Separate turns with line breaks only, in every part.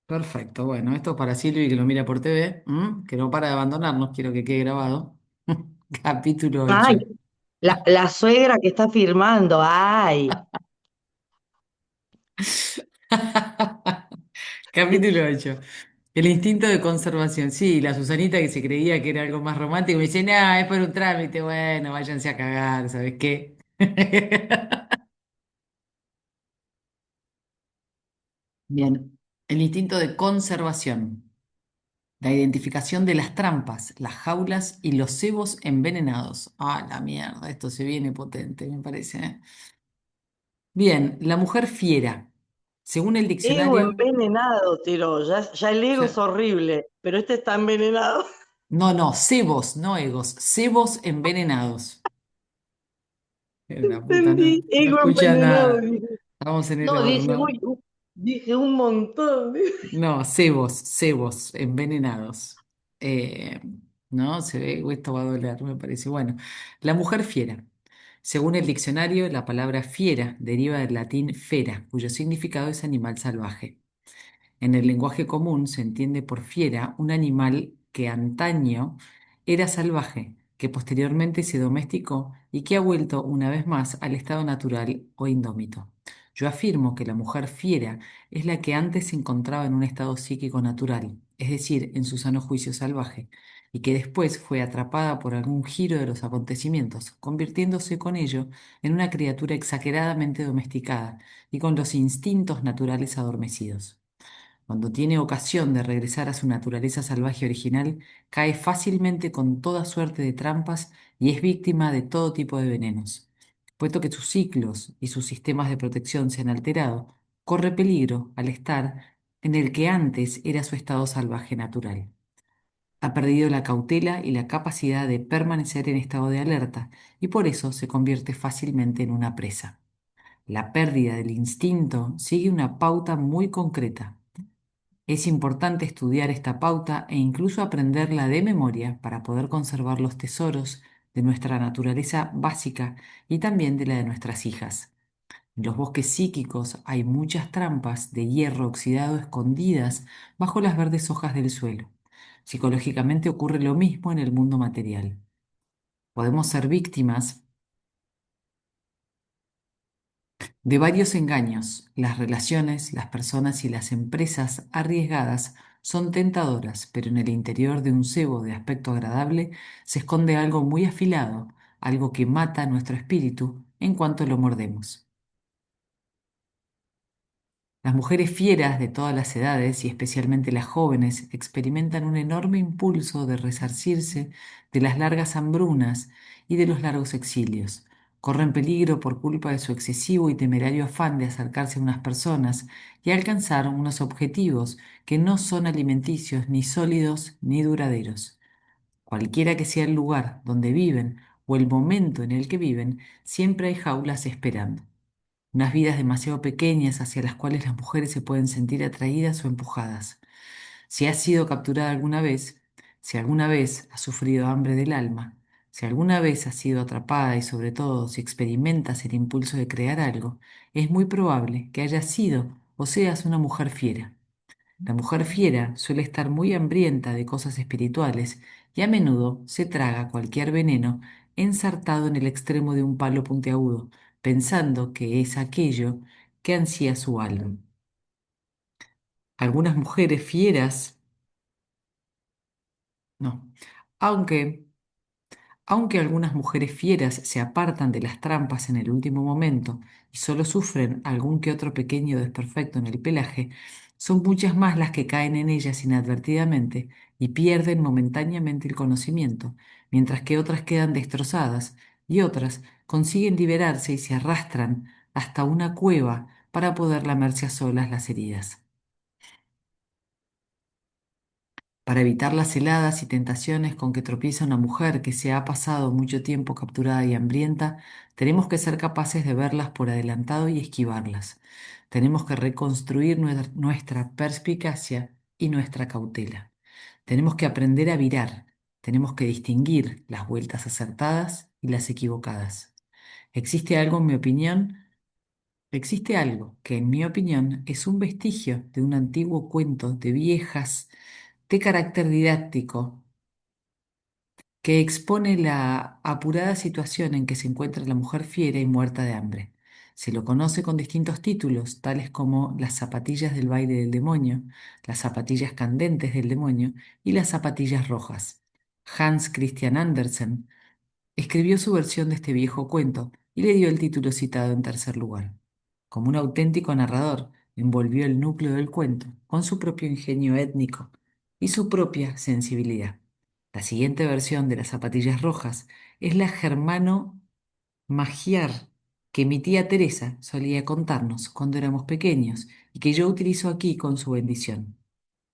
Perfecto. Bueno, esto es para Silvi que lo mira por TV, que no para de abandonarnos, quiero que quede grabado. Capítulo
Ay,
8.
la suegra que está firmando, ay.
Capítulo 8. El instinto de conservación. Sí, la Susanita que se creía que era algo más romántico me dice, nah, es por un trámite. Bueno, váyanse a cagar, ¿sabes qué? Bien, el instinto de conservación. La identificación de las trampas, las jaulas y los cebos envenenados. Ah, la mierda, esto se viene potente, me parece, ¿eh? Bien, la mujer fiera. Según el
Ego
diccionario,
envenenado, tiró. Ya el ego es
ya-
horrible, pero este está envenenado.
no, no, cebos, no egos, cebos envenenados. La puta,
Entendí,
no, no
ego
escucha
envenenado.
nada.
Dije.
Estamos en el
No, dije, uy,
horno.
dije un montón.
No, cebos, cebos envenenados. Eh, ¿No? Se ve, esto va a doler, me parece. Bueno, la mujer fiera. Según el diccionario, la palabra fiera deriva del latín fera, cuyo significado es animal salvaje. En el lenguaje común se entiende por fiera un animal que antaño era salvaje, que posteriormente se domesticó y que ha vuelto una vez más al estado natural o indómito. Yo afirmo que la mujer fiera es la que antes se encontraba en un estado psíquico natural, es decir, en su sano juicio salvaje, y que después fue atrapada por algún giro de los acontecimientos, convirtiéndose con ello en una criatura exageradamente domesticada y con los instintos naturales adormecidos. Cuando tiene ocasión de regresar a su naturaleza salvaje original, cae fácilmente con toda suerte de trampas y es víctima de todo tipo de venenos. Puesto que sus ciclos y sus sistemas de protección se han alterado, corre peligro al estar en el que antes era su estado salvaje natural. Ha perdido la cautela y la capacidad de permanecer en estado de alerta y por eso se convierte fácilmente en una presa. La pérdida del instinto sigue una pauta muy concreta. Es importante estudiar esta pauta e incluso aprenderla de memoria para poder conservar los tesoros de nuestra naturaleza básica y también de la de nuestras hijas. En los bosques psíquicos hay muchas trampas de hierro oxidado escondidas bajo las verdes hojas del suelo. Psicológicamente ocurre lo mismo en el mundo material. Podemos ser víctimas de varios engaños. Las relaciones, las personas y las empresas arriesgadas son tentadoras, pero en el interior de un cebo de aspecto agradable se esconde algo muy afilado, algo que mata nuestro espíritu en cuanto lo mordemos. Las mujeres fieras de todas las edades y especialmente las jóvenes experimentan un enorme impulso de resarcirse de las largas hambrunas y de los largos exilios. Corren peligro por culpa de su excesivo y temerario afán de acercarse a unas personas y alcanzar unos objetivos que no son alimenticios, ni sólidos, ni duraderos. Cualquiera que sea el lugar donde viven o el momento en el que viven, siempre hay jaulas esperando, unas vidas demasiado pequeñas hacia las cuales las mujeres se pueden sentir atraídas o empujadas. Si has sido capturada alguna vez, si alguna vez has sufrido hambre del alma, si alguna vez has sido atrapada y sobre todo si experimentas el impulso de crear algo, es muy probable que hayas sido o seas una mujer fiera. La mujer fiera suele estar muy hambrienta de cosas espirituales y a menudo se traga cualquier veneno ensartado en el extremo de un palo puntiagudo, pensando que es aquello que ansía su alma. Algunas mujeres fieras, no, aunque Aunque algunas mujeres fieras se apartan de las trampas en el último momento y solo sufren algún que otro pequeño desperfecto en el pelaje, son muchas más las que caen en ellas inadvertidamente y pierden momentáneamente el conocimiento, mientras que otras quedan destrozadas y otras consiguen liberarse y se arrastran hasta una cueva para poder lamerse a solas las heridas. Para evitar las heladas y tentaciones con que tropieza una mujer que se ha pasado mucho tiempo capturada y hambrienta, tenemos que ser capaces de verlas por adelantado y esquivarlas. Tenemos que reconstruir nuestra perspicacia y nuestra cautela. Tenemos que aprender a virar. Tenemos que distinguir las vueltas acertadas y las equivocadas. Existe algo, en mi opinión, Existe algo que, en mi opinión, es un vestigio de un antiguo cuento de viejas de carácter didáctico que expone la apurada situación en que se encuentra la mujer fiera y muerta de hambre. Se lo conoce con distintos títulos, tales como las zapatillas del baile del demonio, las zapatillas candentes del demonio y las zapatillas rojas. Hans Christian Andersen escribió su versión de este viejo cuento y le dio el título citado en tercer lugar. Como un auténtico narrador, envolvió el núcleo del cuento con su propio ingenio étnico y su propia sensibilidad. La siguiente versión de las zapatillas rojas es la germano magiar que mi tía Teresa solía contarnos cuando éramos pequeños y que yo utilizo aquí con su bendición.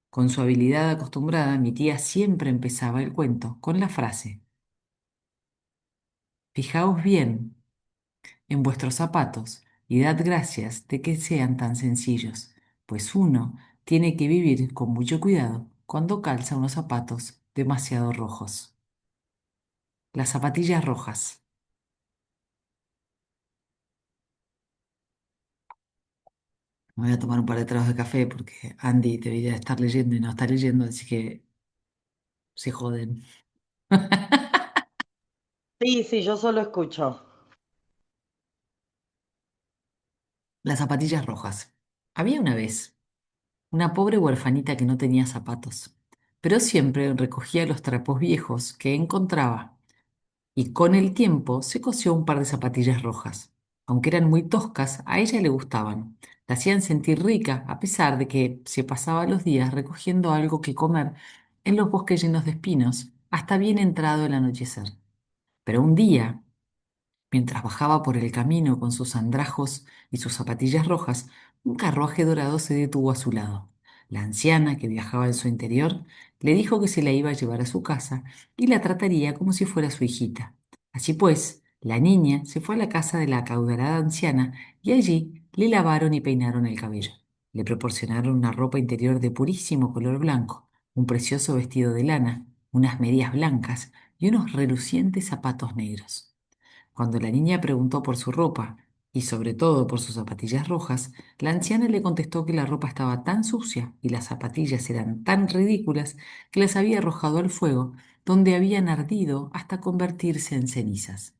Con su habilidad acostumbrada, mi tía siempre empezaba el cuento con la frase: Fijaos bien en vuestros zapatos y dad gracias de que sean tan sencillos, pues uno tiene que vivir con mucho cuidado cuando calza unos zapatos demasiado rojos. Las zapatillas rojas. Me voy a tomar un par de tragos de café porque Andy debería estar leyendo y no está leyendo, así que se joden.
Sí, sí, yo solo escucho.
Las zapatillas rojas. Había una vez una pobre huerfanita que no tenía zapatos, pero siempre recogía los trapos viejos que encontraba y con el tiempo se cosió un par de zapatillas rojas. Aunque eran muy toscas, a ella le gustaban. La hacían sentir rica, a pesar de que se pasaba los días recogiendo algo que comer en los bosques llenos de espinos hasta bien entrado el anochecer. Pero un día, mientras bajaba por el camino con sus andrajos y sus zapatillas rojas, un carruaje dorado se detuvo a su lado. La anciana, que viajaba en su interior, le dijo que se la iba a llevar a su casa y la trataría como si fuera su hijita. Así pues, la niña se fue a la casa de la acaudalada anciana y allí le lavaron y peinaron el cabello. Le proporcionaron una ropa interior de purísimo color blanco, un precioso vestido de lana, unas medias blancas y unos relucientes zapatos negros. Cuando la niña preguntó por su ropa y sobre todo por sus zapatillas rojas, la anciana le contestó que la ropa estaba tan sucia y las zapatillas eran tan ridículas que las había arrojado al fuego, donde habían ardido hasta convertirse en cenizas.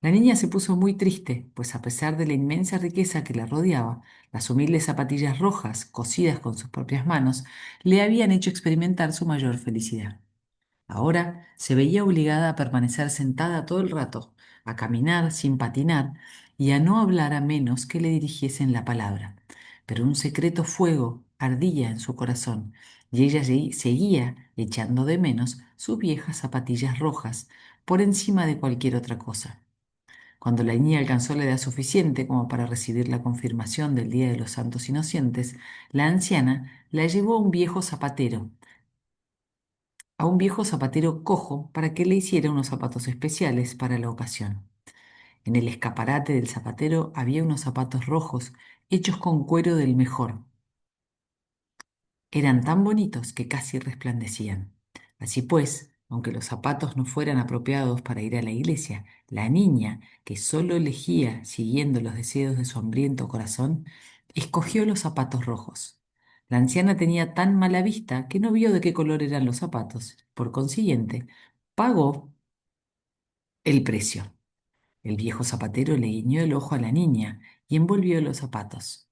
La niña se puso muy triste, pues a pesar de la inmensa riqueza que la rodeaba, las humildes zapatillas rojas, cosidas con sus propias manos, le habían hecho experimentar su mayor felicidad. Ahora se veía obligada a permanecer sentada todo el rato, a caminar sin patinar y a no hablar a menos que le dirigiesen la palabra. Pero un secreto fuego ardía en su corazón y ella seguía echando de menos sus viejas zapatillas rojas por encima de cualquier otra cosa. Cuando la niña alcanzó la edad suficiente como para recibir la confirmación del Día de los Santos Inocentes, la anciana la llevó a un viejo zapatero cojo para que le hiciera unos zapatos especiales para la ocasión. En el escaparate del zapatero había unos zapatos rojos hechos con cuero del mejor. Eran tan bonitos que casi resplandecían. Así pues, aunque los zapatos no fueran apropiados para ir a la iglesia, la niña, que solo elegía siguiendo los deseos de su hambriento corazón, escogió los zapatos rojos. La anciana tenía tan mala vista que no vio de qué color eran los zapatos. Por consiguiente, pagó el precio. El viejo zapatero le guiñó el ojo a la niña y envolvió los zapatos.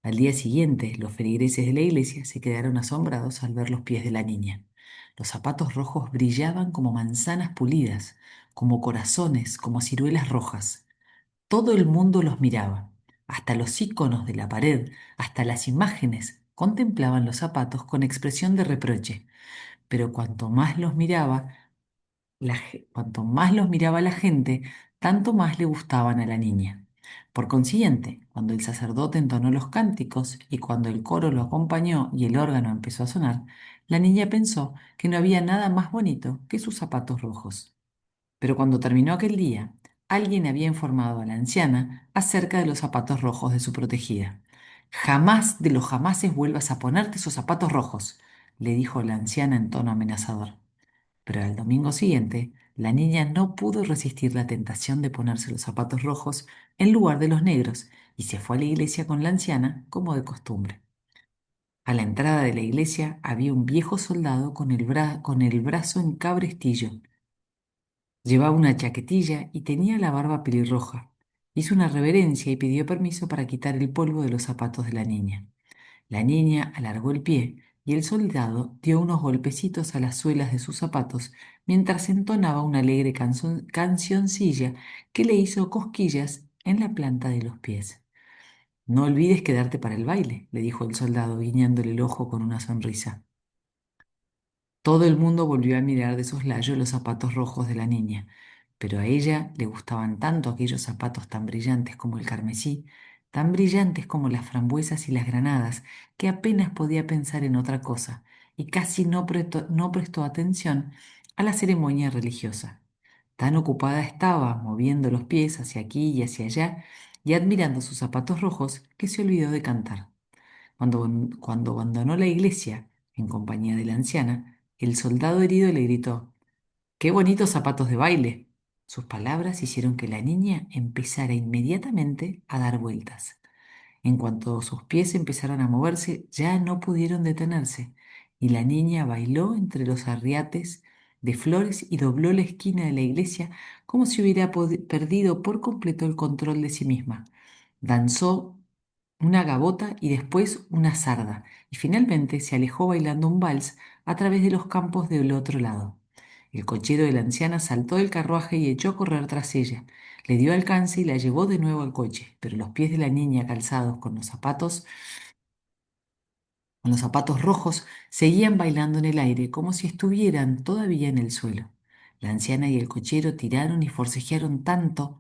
Al día siguiente, los feligreses de la iglesia se quedaron asombrados al ver los pies de la niña. Los zapatos rojos brillaban como manzanas pulidas, como corazones, como ciruelas rojas. Todo el mundo los miraba. Hasta los íconos de la pared, hasta las imágenes, contemplaban los zapatos con expresión de reproche. Pero cuanto más los miraba la gente, tanto más le gustaban a la niña. Por consiguiente, cuando el sacerdote entonó los cánticos y cuando el coro lo acompañó y el órgano empezó a sonar, la niña pensó que no había nada más bonito que sus zapatos rojos. Pero cuando terminó aquel día, alguien había informado a la anciana acerca de los zapatos rojos de su protegida. Jamás de los jamases vuelvas a ponerte esos zapatos rojos, le dijo la anciana en tono amenazador. Pero al domingo siguiente, la niña no pudo resistir la tentación de ponerse los zapatos rojos en lugar de los negros y se fue a la iglesia con la anciana como de costumbre. A la entrada de la iglesia había un viejo soldado con el brazo en cabrestillo. Llevaba una chaquetilla y tenía la barba pelirroja. Hizo una reverencia y pidió permiso para quitar el polvo de los zapatos de la niña. La niña alargó el pie y el soldado dio unos golpecitos a las suelas de sus zapatos mientras entonaba una alegre cancioncilla que le hizo cosquillas en la planta de los pies. No olvides quedarte para el baile, le dijo el soldado, guiñándole el ojo con una sonrisa. Todo el mundo volvió a mirar de soslayo los zapatos rojos de la niña, pero a ella le gustaban tanto aquellos zapatos tan brillantes como el carmesí, tan brillantes como las frambuesas y las granadas, que apenas podía pensar en otra cosa y casi no prestó atención a la ceremonia religiosa. Tan ocupada estaba moviendo los pies hacia aquí y hacia allá y admirando sus zapatos rojos que se olvidó de cantar. Cuando abandonó la iglesia en compañía de la anciana, el soldado herido le gritó: ¡Qué bonitos zapatos de baile! Sus palabras hicieron que la niña empezara inmediatamente a dar vueltas. En cuanto sus pies empezaron a moverse, ya no pudieron detenerse, y la niña bailó entre los arriates de flores y dobló la esquina de la iglesia como si hubiera perdido por completo el control de sí misma. Danzó una gavota y después una sarda, y finalmente se alejó bailando un vals a través de los campos del otro lado. El cochero de la anciana saltó del carruaje y echó a correr tras ella. Le dio alcance y la llevó de nuevo al coche, pero los pies de la niña calzados con los zapatos rojos seguían bailando en el aire como si estuvieran todavía en el suelo. La anciana y el cochero tiraron y forcejearon tanto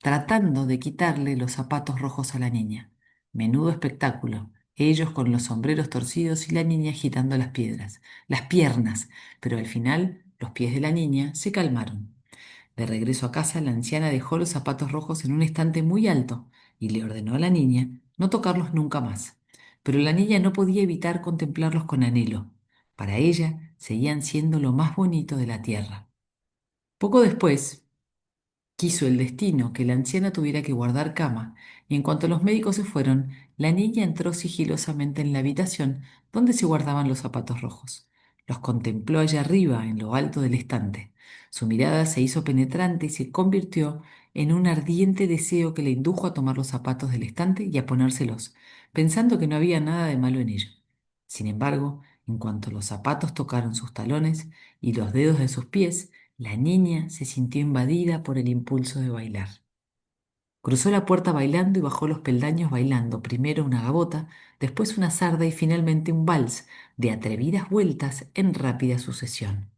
tratando de quitarle los zapatos rojos a la niña. Menudo espectáculo, ellos con los sombreros torcidos y la niña agitando las piernas, pero al final los pies de la niña se calmaron. De regreso a casa, la anciana dejó los zapatos rojos en un estante muy alto y le ordenó a la niña no tocarlos nunca más. Pero la niña no podía evitar contemplarlos con anhelo. Para ella seguían siendo lo más bonito de la tierra. Poco después, quiso el destino que la anciana tuviera que guardar cama, y en cuanto los médicos se fueron, la niña entró sigilosamente en la habitación donde se guardaban los zapatos rojos. Los contempló allá arriba, en lo alto del estante. Su mirada se hizo penetrante y se convirtió en un ardiente deseo que le indujo a tomar los zapatos del estante y a ponérselos, pensando que no había nada de malo en ello. Sin embargo, en cuanto los zapatos tocaron sus talones y los dedos de sus pies, la niña se sintió invadida por el impulso de bailar. Cruzó la puerta bailando y bajó los peldaños bailando, primero una gavota, después una sarda y finalmente un vals, de atrevidas vueltas en rápida sucesión.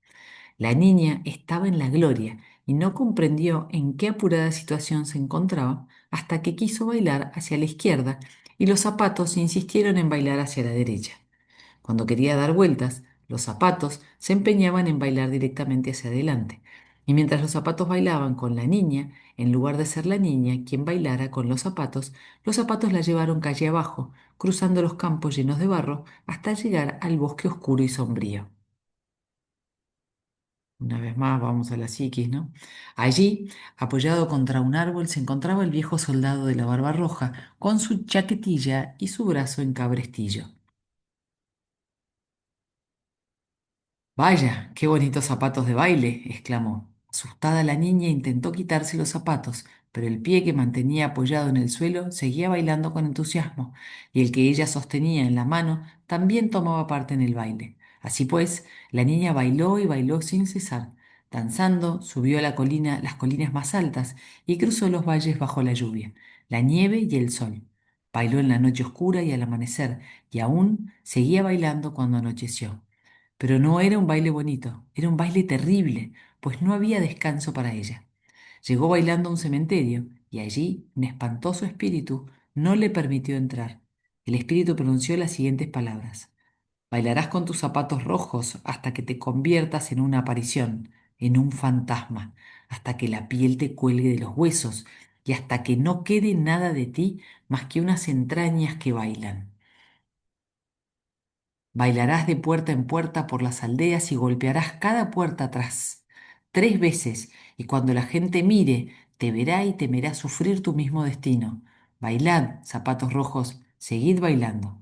La niña estaba en la gloria y no comprendió en qué apurada situación se encontraba hasta que quiso bailar hacia la izquierda y los zapatos insistieron en bailar hacia la derecha. Cuando quería dar vueltas, los zapatos se empeñaban en bailar directamente hacia adelante. Y mientras los zapatos bailaban con la niña, en lugar de ser la niña quien bailara con los zapatos la llevaron calle abajo, cruzando los campos llenos de barro hasta llegar al bosque oscuro y sombrío. Una vez más, vamos a la psiquis, ¿no? Allí, apoyado contra un árbol, se encontraba el viejo soldado de la barba roja, con su chaquetilla y su brazo en cabrestillo. Vaya, qué bonitos zapatos de baile, exclamó. Asustada la niña intentó quitarse los zapatos, pero el pie que mantenía apoyado en el suelo seguía bailando con entusiasmo, y el que ella sostenía en la mano también tomaba parte en el baile. Así pues, la niña bailó y bailó sin cesar. Danzando, subió a la colina, las colinas más altas y cruzó los valles bajo la lluvia, la nieve y el sol. Bailó en la noche oscura y al amanecer, y aún seguía bailando cuando anocheció. Pero no era un baile bonito, era un baile terrible, pues no había descanso para ella. Llegó bailando a un cementerio y allí un espantoso espíritu no le permitió entrar. El espíritu pronunció las siguientes palabras: bailarás con tus zapatos rojos hasta que te conviertas en una aparición, en un fantasma, hasta que la piel te cuelgue de los huesos y hasta que no quede nada de ti más que unas entrañas que bailan. Bailarás de puerta en puerta por las aldeas y golpearás cada puerta atrás 3 veces, y cuando la gente mire, te verá y temerá sufrir tu mismo destino. Bailad, zapatos rojos, seguid bailando.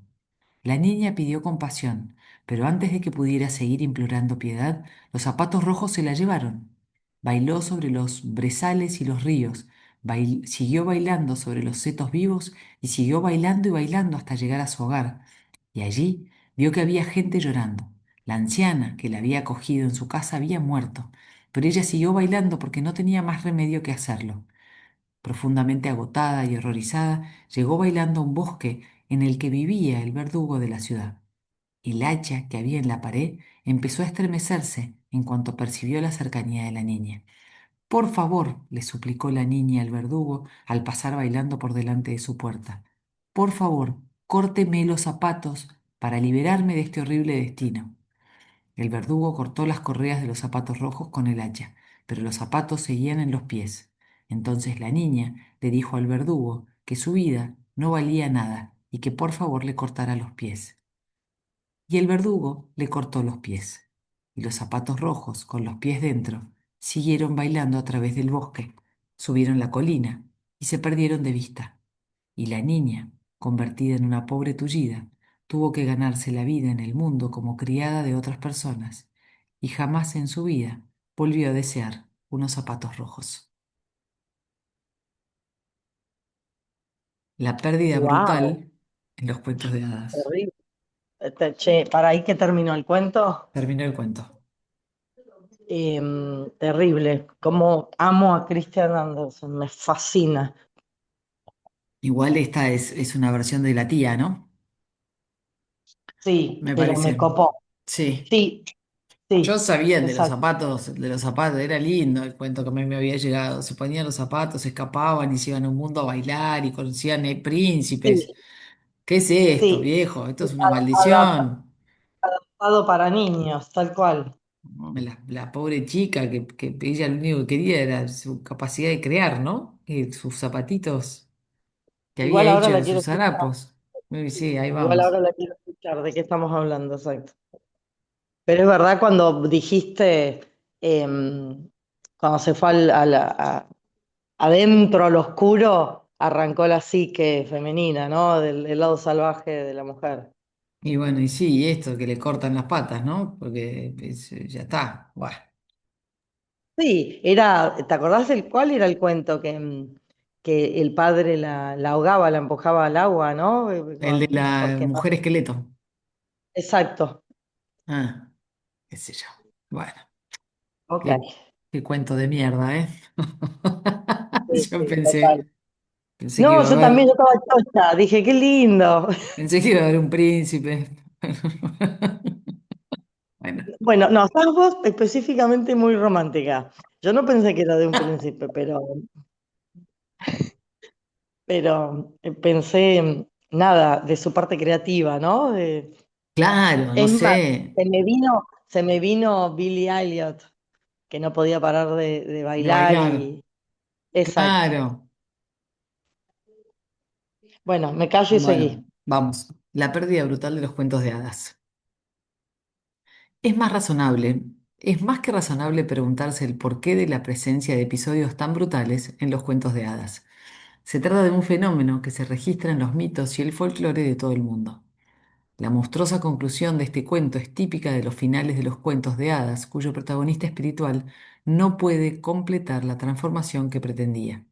La niña pidió compasión, pero antes de que pudiera seguir implorando piedad, los zapatos rojos se la llevaron. Bailó sobre los brezales y los ríos, siguió bailando sobre los setos vivos y siguió bailando y bailando hasta llegar a su hogar. Y allí vio que había gente llorando. La anciana que la había acogido en su casa había muerto, pero ella siguió bailando porque no tenía más remedio que hacerlo. Profundamente agotada y horrorizada, llegó bailando a un bosque en el que vivía el verdugo de la ciudad. El hacha que había en la pared empezó a estremecerse en cuanto percibió la cercanía de la niña. Por favor, le suplicó la niña al verdugo al pasar bailando por delante de su puerta. Por favor, córteme los zapatos para liberarme de este horrible destino. El verdugo cortó las correas de los zapatos rojos con el hacha, pero los zapatos seguían en los pies. Entonces la niña le dijo al verdugo que su vida no valía nada y que por favor le cortara los pies. Y el verdugo le cortó los pies. Y los zapatos rojos, con los pies dentro, siguieron bailando a través del bosque, subieron la colina y se perdieron de vista. Y la niña, convertida en una pobre tullida, tuvo que ganarse la vida en el mundo como criada de otras personas, y jamás en su vida volvió a desear unos zapatos rojos. La pérdida
Wow,
brutal en los cuentos de hadas.
terrible. Che, ¿para ahí que terminó el cuento?
Terminó el cuento.
Terrible. Como amo a Christian Andersen, me fascina.
Igual esta es una versión de la tía, ¿no?
Sí,
Me
pero me
parece.
copó.
Sí.
Sí,
Yo
sí,
sabía
exacto.
de los zapatos, era lindo el cuento que a mí me había llegado. Se ponían los zapatos, se escapaban y se iban a un mundo a bailar y conocían príncipes.
Sí,
¿Qué es esto,
sí.
viejo? Esto es una
Adaptado
maldición.
para niños, tal cual.
¿No? La pobre chica que ella lo único que quería era su capacidad de crear, ¿no? Y sus zapatitos que había
Igual ahora
hecho
la
de
quiero
sus
escuchar.
harapos. Y sí, ahí
Igual
vamos.
ahora la quiero escuchar. ¿De qué estamos hablando? Exacto. Pero es verdad cuando dijiste, cuando se fue adentro, al oscuro, arrancó la psique femenina, ¿no? Del lado salvaje de la mujer.
Y bueno, y sí, y esto que le cortan las patas, ¿no? Porque ya está. Buah.
Sí, era, ¿te acordás del cuál era el cuento que el padre la ahogaba, la empujaba al agua, ¿no?
El de la
Porque no.
mujer esqueleto.
Exacto.
Ah, qué sé yo. Bueno,
Ok.
qué, qué cuento de mierda, ¿eh?
Sí,
Yo
sí, total.
pensé que
No,
iba a
yo también,
haber,
yo estaba chocha, dije, qué lindo.
pensé que iba a haber un príncipe. Bueno,
Bueno, no, sos vos específicamente muy romántica. Yo no pensé que era de un príncipe, pero pensé, nada, de su parte creativa, ¿no?
claro, no
Es más,
sé,
se me vino Billie Elliot, que no podía parar de
de
bailar
bailar.
y... Exacto.
Claro.
Bueno, me callo y
Bueno,
seguí.
vamos. La pérdida brutal de los cuentos de hadas. Es más razonable, es más que razonable preguntarse el porqué de la presencia de episodios tan brutales en los cuentos de hadas. Se trata de un fenómeno que se registra en los mitos y el folclore de todo el mundo. La monstruosa conclusión de este cuento es típica de los finales de los cuentos de hadas, cuyo protagonista espiritual no puede completar la transformación que pretendía.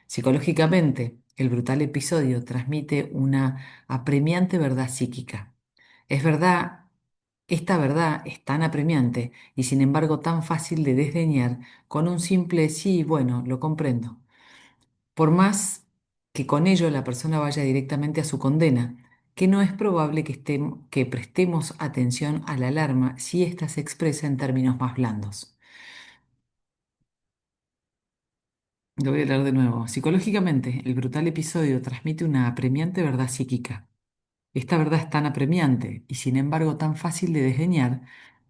Psicológicamente, el brutal episodio transmite una apremiante verdad psíquica. Es verdad, esta verdad es tan apremiante y sin embargo tan fácil de desdeñar con un simple sí, bueno, lo comprendo. Por más que con ello la persona vaya directamente a su condena, que no es probable que prestemos atención a la alarma si ésta se expresa en términos más blandos. Lo voy a leer de nuevo. Psicológicamente, el brutal episodio transmite una apremiante verdad psíquica. Esta verdad es tan apremiante y sin embargo tan fácil de desdeñar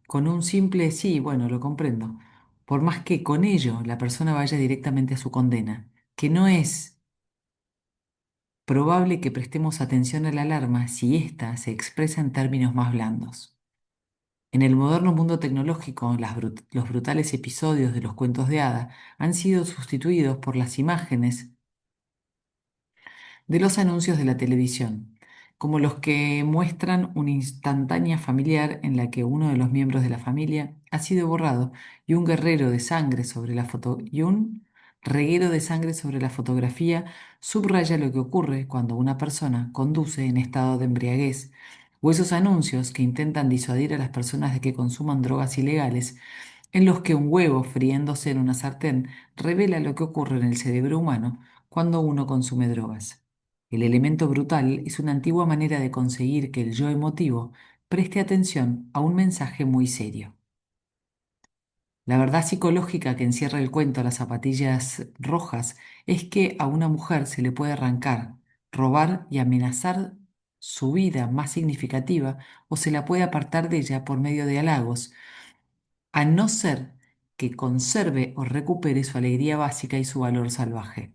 con un simple sí, bueno, lo comprendo. Por más que con ello la persona vaya directamente a su condena, que no es probable que prestemos atención a la alarma si ésta se expresa en términos más blandos. En el moderno mundo tecnológico, los brutales episodios de los cuentos de hada han sido sustituidos por las imágenes de los anuncios de la televisión, como los que muestran una instantánea familiar en la que uno de los miembros de la familia ha sido borrado y un guerrero de sangre sobre la foto y un reguero de sangre sobre la fotografía subraya lo que ocurre cuando una persona conduce en estado de embriaguez, o esos anuncios que intentan disuadir a las personas de que consuman drogas ilegales, en los que un huevo friéndose en una sartén revela lo que ocurre en el cerebro humano cuando uno consume drogas. El elemento brutal es una antigua manera de conseguir que el yo emotivo preste atención a un mensaje muy serio. La verdad psicológica que encierra el cuento Las zapatillas rojas es que a una mujer se le puede arrancar, robar y amenazar su vida más significativa o se la puede apartar de ella por medio de halagos, a no ser que conserve o recupere su alegría básica y su valor salvaje.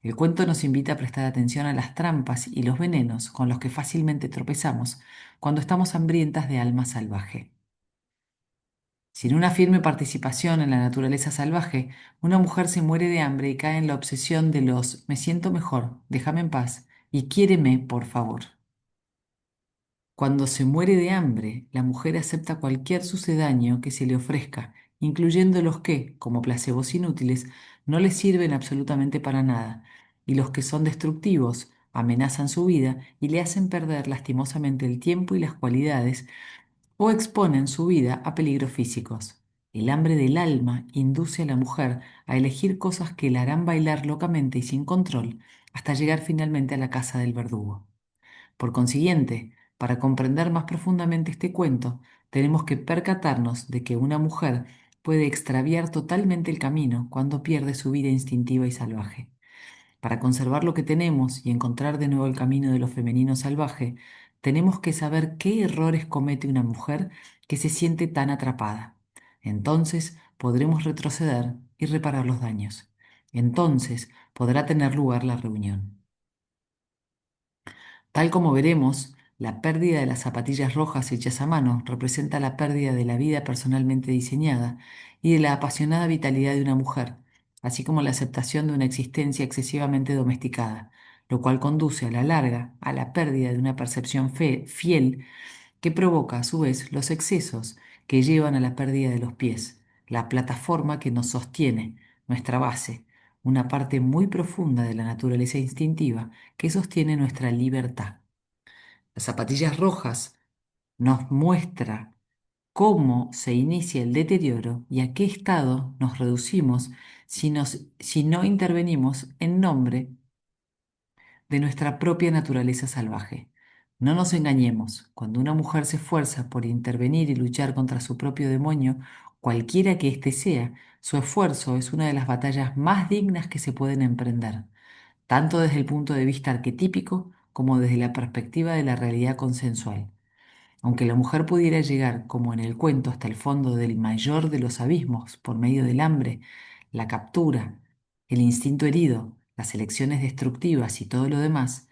El cuento nos invita a prestar atención a las trampas y los venenos con los que fácilmente tropezamos cuando estamos hambrientas de alma salvaje. Sin una firme participación en la naturaleza salvaje, una mujer se muere de hambre y cae en la obsesión de los me siento mejor, déjame en paz y quiéreme, por favor. Cuando se muere de hambre, la mujer acepta cualquier sucedáneo que se le ofrezca, incluyendo los que, como placebos inútiles, no le sirven absolutamente para nada, y los que son destructivos, amenazan su vida y le hacen perder lastimosamente el tiempo y las cualidades, o exponen su vida a peligros físicos. El hambre del alma induce a la mujer a elegir cosas que la harán bailar locamente y sin control, hasta llegar finalmente a la casa del verdugo. Por consiguiente, para comprender más profundamente este cuento, tenemos que percatarnos de que una mujer puede extraviar totalmente el camino cuando pierde su vida instintiva y salvaje. Para conservar lo que tenemos y encontrar de nuevo el camino de lo femenino salvaje, tenemos que saber qué errores comete una mujer que se siente tan atrapada. Entonces podremos retroceder y reparar los daños. Entonces podrá tener lugar la reunión. Tal como veremos, la pérdida de las zapatillas rojas hechas a mano representa la pérdida de la vida personalmente diseñada y de la apasionada vitalidad de una mujer, así como la aceptación de una existencia excesivamente domesticada, lo cual conduce a la larga a la pérdida de una percepción fiel que provoca a su vez los excesos que llevan a la pérdida de los pies, la plataforma que nos sostiene, nuestra base, una parte muy profunda de la naturaleza instintiva que sostiene nuestra libertad. Las zapatillas rojas nos muestra cómo se inicia el deterioro y a qué estado nos reducimos si no intervenimos en nombre de nuestra propia naturaleza salvaje. No nos engañemos, cuando una mujer se esfuerza por intervenir y luchar contra su propio demonio, cualquiera que éste sea, su esfuerzo es una de las batallas más dignas que se pueden emprender, tanto desde el punto de vista arquetípico como desde la perspectiva de la realidad consensual. Aunque la mujer pudiera llegar, como en el cuento, hasta el fondo del mayor de los abismos por medio del hambre, la captura, el instinto herido, las elecciones destructivas y todo lo demás,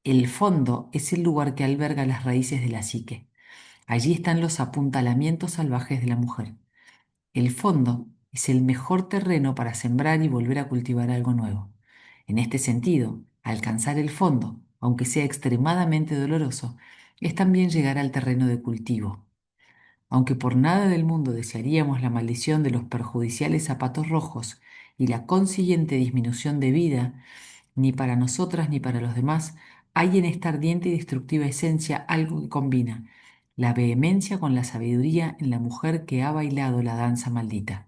el fondo es el lugar que alberga las raíces de la psique. Allí están los apuntalamientos salvajes de la mujer. El fondo es el mejor terreno para sembrar y volver a cultivar algo nuevo. En este sentido, alcanzar el fondo, aunque sea extremadamente doloroso, es también llegar al terreno de cultivo. Aunque por nada del mundo desearíamos la maldición de los perjudiciales zapatos rojos y la consiguiente disminución de vida, ni para nosotras ni para los demás, hay en esta ardiente y destructiva esencia algo que combina la vehemencia con la sabiduría en la mujer que ha bailado la danza maldita,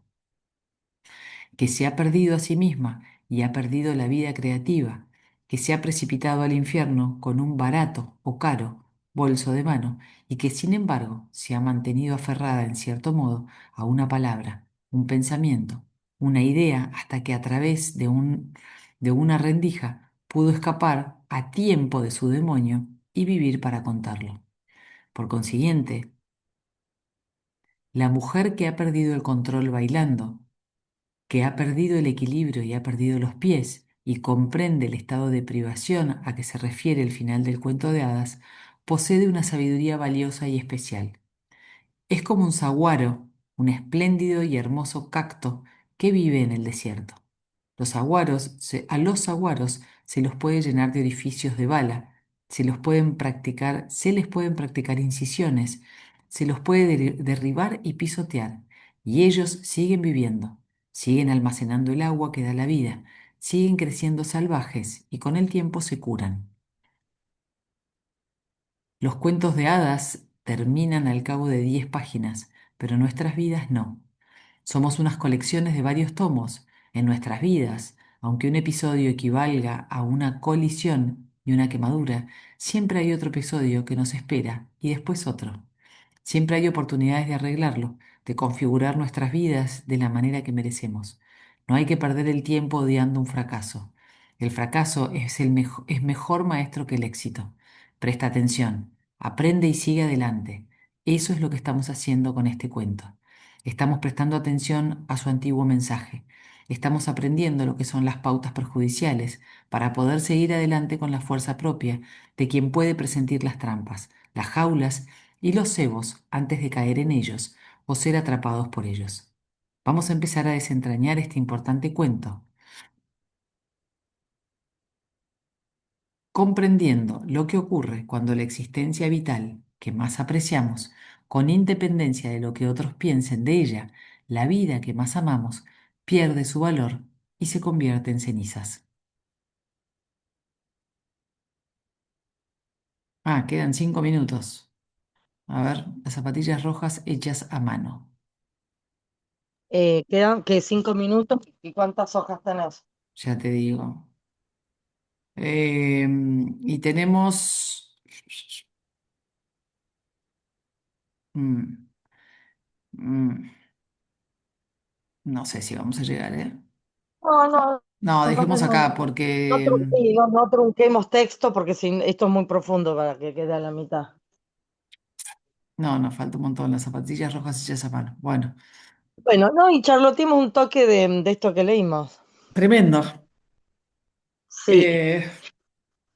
que se ha perdido a sí misma y ha perdido la vida creativa, que se ha precipitado al infierno con un barato o caro bolso de mano y que sin embargo se ha mantenido aferrada en cierto modo a una palabra, un pensamiento, una idea hasta que a través de una rendija pudo escapar a tiempo de su demonio y vivir para contarlo. Por consiguiente, la mujer que ha perdido el control bailando, que ha perdido el equilibrio y ha perdido los pies y comprende el estado de privación a que se refiere el final del cuento de hadas, posee una sabiduría valiosa y especial. Es como un saguaro, un espléndido y hermoso cacto que vive en el desierto. A los aguaros se los puede llenar de orificios de bala, se les pueden practicar incisiones, se los puede derribar y pisotear, y ellos siguen viviendo, siguen almacenando el agua que da la vida, siguen creciendo salvajes y con el tiempo se curan. Los cuentos de hadas terminan al cabo de 10 páginas, pero nuestras vidas no. Somos unas colecciones de varios tomos. En nuestras vidas, aunque un episodio equivalga a una colisión y una quemadura, siempre hay otro episodio que nos espera y después otro. Siempre hay oportunidades de arreglarlo, de configurar nuestras vidas de la manera que merecemos. No hay que perder el tiempo odiando un fracaso. El fracaso es mejor maestro que el éxito. Presta atención, aprende y sigue adelante. Eso es lo que estamos haciendo con este cuento. Estamos prestando atención a su antiguo mensaje. Estamos aprendiendo lo que son las pautas perjudiciales para poder seguir adelante con la fuerza propia de quien puede presentir las trampas, las jaulas y los cebos antes de caer en ellos o ser atrapados por ellos. Vamos a empezar a desentrañar este importante cuento, comprendiendo lo que ocurre cuando la existencia vital que más apreciamos, con independencia de lo que otros piensen de ella, la vida que más amamos, pierde su valor y se convierte en cenizas. Ah, quedan 5 minutos. A ver, las zapatillas rojas hechas a mano.
Quedan que 5 minutos. ¿Y cuántas hojas tenés?
Ya te digo. Y tenemos... mm, mm, no sé si vamos a llegar, ¿eh?
No, no,
No,
aparte
dejemos
no,
acá porque...
sí, no trunquemos texto porque esto es muy profundo para que quede a la mitad.
No, nos falta un montón. Las zapatillas rojas hechas a mano. Bueno,
Bueno, no, y charloteemos un toque de esto que leímos.
tremendo.
Sí,
Eh,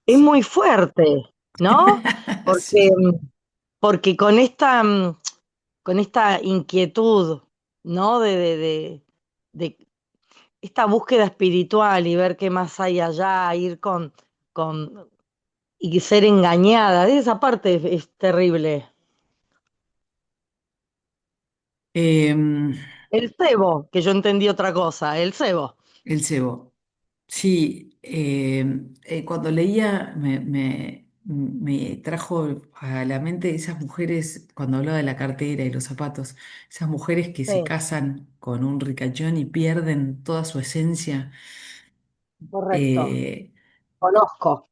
es muy fuerte, ¿no? Porque,
sí.
porque con esta inquietud, ¿no? De esta búsqueda espiritual y ver qué más hay allá, ir con y ser engañada, esa parte es terrible.
Em,
El cebo, que yo entendí otra cosa, el cebo.
el cebo. Sí, cuando leía me trajo a la mente esas mujeres, cuando hablaba de la cartera y los zapatos, esas mujeres que se
Sí,
casan con un ricachón y pierden toda su esencia.
correcto.
Eh,
Conozco.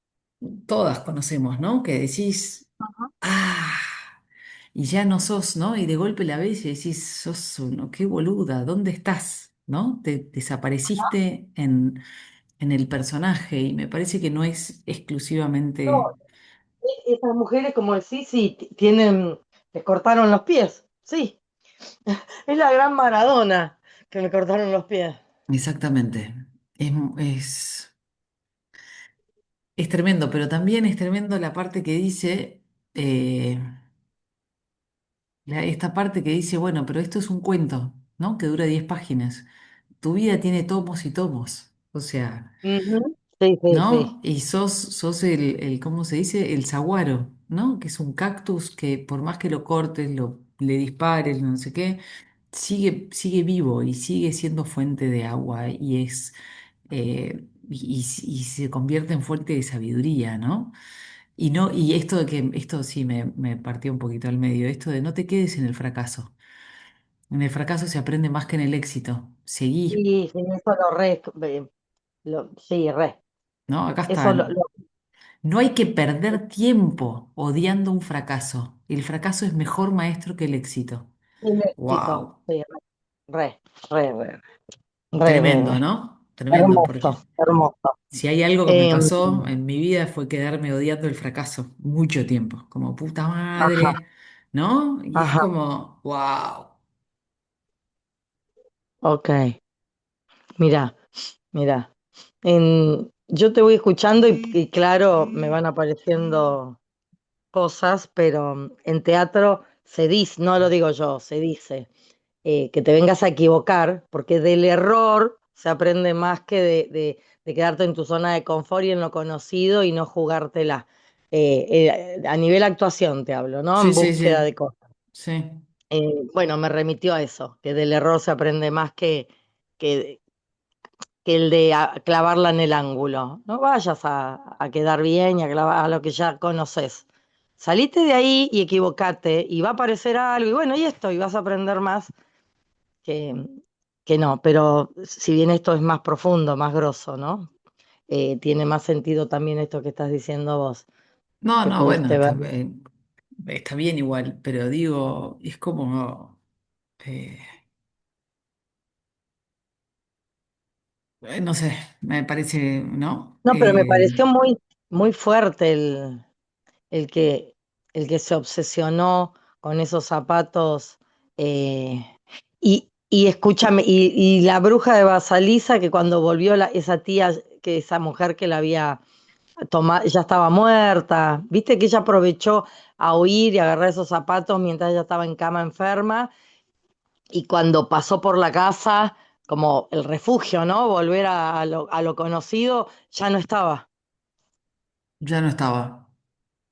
todas conocemos, ¿no? Que decís,
Ajá.
ah, y ya no sos, ¿no? Y de golpe la ves y decís, qué boluda, ¿dónde estás? ¿No? Te desapareciste en el personaje y me parece que no es exclusivamente,
No, esas mujeres, como decís, sí, tienen, les cortaron los pies. Sí, es la gran Maradona que le cortaron los pies.
exactamente, es, es, es tremendo, pero también es tremendo la parte que dice, eh, esta parte que dice, bueno, pero esto es un cuento, ¿no? Que dura 10 páginas. Tu vida tiene tomos y tomos, o sea...
Ujú. Sí, sí, sí.
¿No? Y sos ¿cómo se dice? El saguaro, ¿no? Que es un cactus que por más que lo cortes, le dispares, no sé qué, sigue vivo y sigue siendo fuente de agua y se convierte en fuente de sabiduría, ¿no? Y no, y esto de que, esto sí me partió un poquito al medio, esto de no te quedes en el fracaso. En el fracaso se aprende más que en el éxito. Seguí,
Sí, sí, eso sí, re.
¿no? Acá
Eso
están. No hay que perder tiempo odiando un fracaso. El fracaso es mejor maestro que el éxito.
el éxito.
Wow.
Sí, re, re, re, re, re,
Tremendo,
re.
¿no? Tremendo, porque
Hermoso, hermoso.
si hay algo que me
Em,
pasó en mi vida fue quedarme odiando el fracaso mucho tiempo, como puta
ajá,
madre, ¿no? Y es
ajá,
como, wow.
ok. Mira, mira. Yo te voy escuchando y claro, me van apareciendo cosas, pero en teatro se dice, no lo digo yo, se dice, que te vengas a equivocar, porque del error se aprende más que de quedarte en tu zona de confort y en lo conocido y no jugártela. A nivel actuación te hablo, ¿no?
Sí,
En
sí,
búsqueda
sí,
de cosas.
sí.
Bueno, me remitió a eso, que del error se aprende más que, que el de clavarla en el ángulo. No vayas a quedar bien y a clavar a lo que ya conoces. Salite de ahí y equivocate y va a aparecer algo y bueno, y esto, y vas a aprender más que, que no, pero si bien esto es más profundo, más grosso, ¿no? Tiene más sentido también esto que estás diciendo vos,
No,
que
no, bueno,
pudiste ver.
está bien igual, pero digo, es como, eh, no sé, me parece, ¿no?
No, pero me pareció muy, muy fuerte el que, el que se obsesionó con esos zapatos. Y escúchame, y la bruja de Basalisa, que cuando volvió esa tía, que esa mujer que la había tomado, ya estaba muerta, viste que ella aprovechó a huir y agarrar esos zapatos mientras ella estaba en cama enferma, y cuando pasó por la casa, como el refugio, ¿no? Volver a lo conocido, ya no estaba.
Ya no estaba,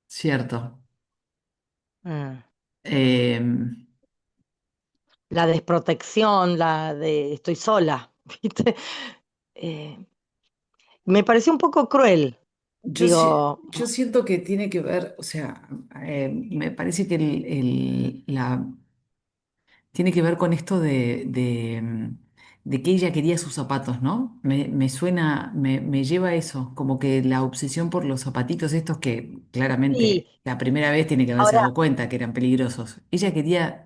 cierto.
Mm.
Eh,
La desprotección, la de estoy sola, ¿viste? Eh, Me pareció un poco cruel, digo,
yo siento que tiene que ver, o sea, me parece que tiene que ver con esto de que ella quería sus zapatos, ¿no? Me suena, me lleva a eso, como que la obsesión por los zapatitos estos que
sí,
claramente la primera vez tiene que haberse
ahora,
dado cuenta que eran peligrosos. Ella quería